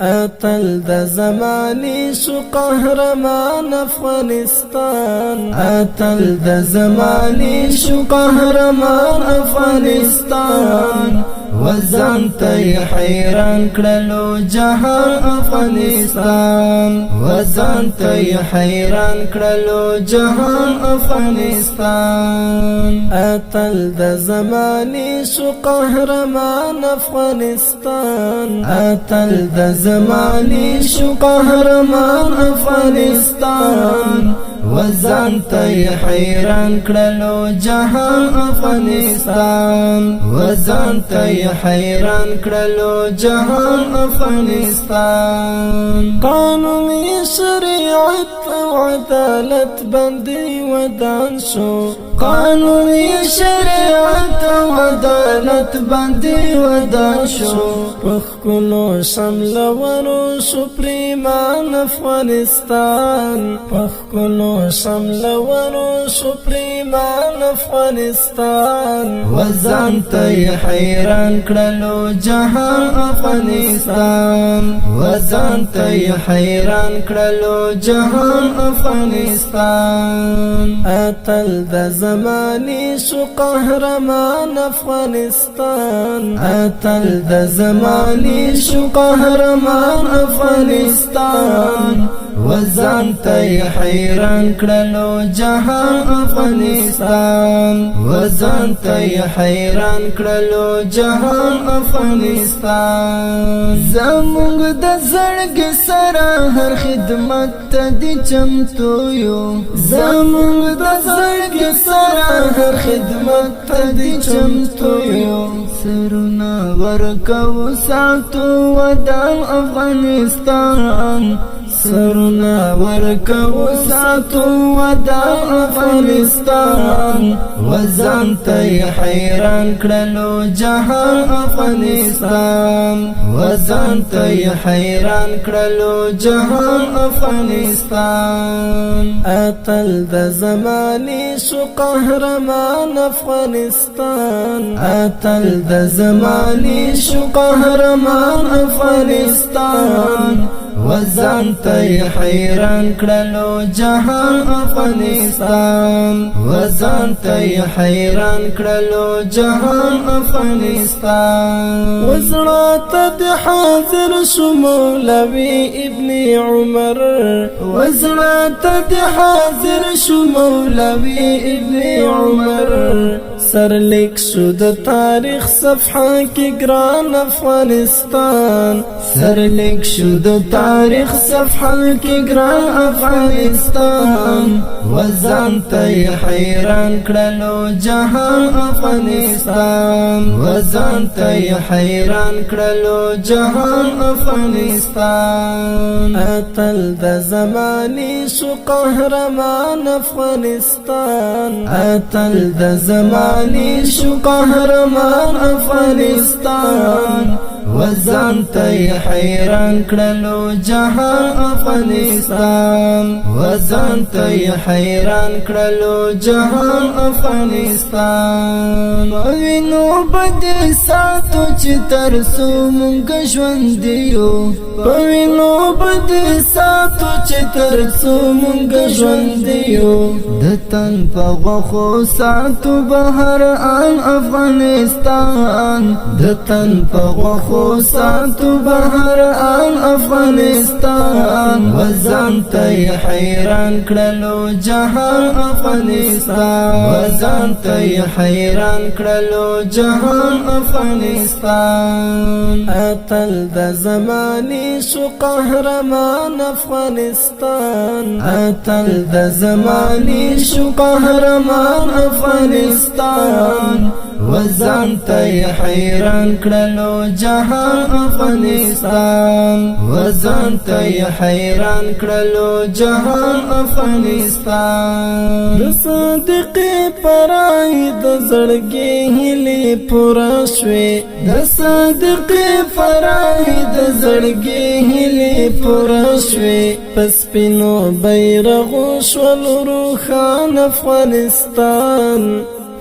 اتل د زماني شو قهرمان افغانستان اتل د زماني شو قهرمان افغانستان وزن ته حیران کړلو جهان افغانستان وزن ته حیران کړلو جهان افغانستان اتل د زماني شو قهرمان افغانستان اتل د زماني شو قهرمان افغانستان وزن ته حیران کړلو جهان افغانستان وزن ته حیران کړلو جهان افغانستان قانوني شریعت او عدالت باندې ودان شو قانوني شریعت او عدالت باندې ودان شو پخکلو شملورو سپریمان افغانستان پخکلو شملورو سپریمان افغانستان وزن ته حیران کړلو جهان افغانستان وزن ته حیران کړلو جهان افغانستان اتل د زماني شو قهرمان افغانستان اتل د زماني شو قهرمان افغانستان وزن ته حیران کړلو جهان افغانستان وزن ته حیران کړلو جهان افغانستان زموږ د زړګي سره هر خدمت ته دي چمتو یو زموږ د زړګي سره هر خدمت ته دي چمتو یو سرونه ورکو ساتو ودان افغانستان سرنا ورکو ساتو ودان افغانستان وزن ته حیران کړلو جهان افغانستان وزن ته حیران کړلو جهان افغانستان اتل د زماني شو قهرمان افغانستان اتل د زماني شو قهرمان افغانستان وزن ته حیران کړلو جهان افغانستان وزن ته حیران کړلو جهان افغانستان وزړه ته حاضر شو مولوي ابن عمر وزړه ته حاضر شو مولوي ابن عمر سرلیک شو د تاریخ صفحه کې ګران افغانستان سرلیک شو د تاریخ صفحه کې ګران افغانستان وزن ته حیران کړلو جهان افغانستان وزن ته حیران کړلو جهان افغانستان اتل د زماني شو قهرمان افغانستان اتل د زماني شو قهرمان افغانستان وزن ته حیران کړلو جهان افغانستان وزن ته حیران کړلو جهان افغانستان وینو بد ساتو چې تر څو مونږ ژوند یو وینو بد ساتو چې تر څو مونږ ژوند یو د تن په غوښو ساتو بهر ان افغانستان د تن په غوښو ساتو بهر ان افغانستان وزن ته حیران کړلو جهان افغانستان وزن ته حیران کړلو جهان افغانستان اتل د زماني شو قهرمان افغانستان اتل د زماني شو قهرمان افغانستان وزن ته حیران کړلو جهان افغانستان وزن ته حیران کړلو جهان افغانستان د صادق پرای د زړګي هلي پورا شوي د صادق پرای د زړګي هلي پورا شوي پس پینو بیرغ شول روخان افغانستان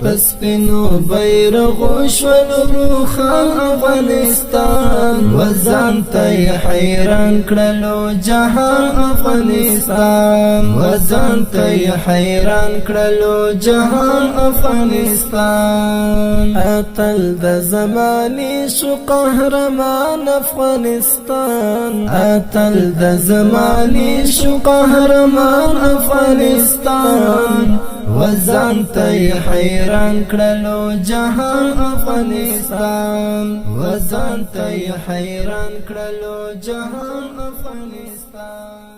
پس پینو بیرغو شول روخان افغانستان وزان تی حیران کړلو جهان افغانستان وزان تی حیران کړلو جهان افغانستان اتل د زماني شو قهرمان افغانستان اتل د زماني شو قهرمان افغانستان وزان تی حیران کړلو جهان افغانستان وزان تی حیران کړلو جهان افغانستان